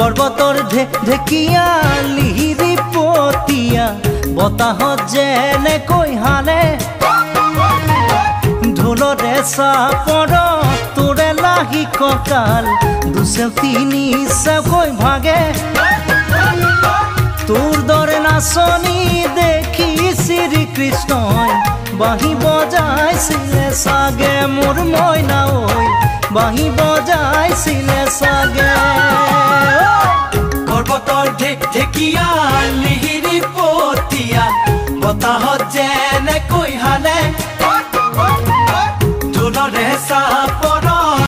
পৰ্বতৰ ঢেকীয়া লিহিৰি পতীয়া বতাহত যেনেকৈ হালে ঢোলৰে চাপৰ তোৰে লাহি কঁকাল দুচেও তিনি চেওকৈ ভাগে তোৰ দৰে নাচনি দেখি শ্ৰীকৃষ্ণই বাঁহী বজাইছিলে চাগে মোৰ মইনা ঐ বাঁহী বজাইছিলে চাগে পৰ্বতৰ ঢেকীয়া লিহিৰি পতীয়া বতাহত যেনেকৈ হালে ঢোলৰে চাপ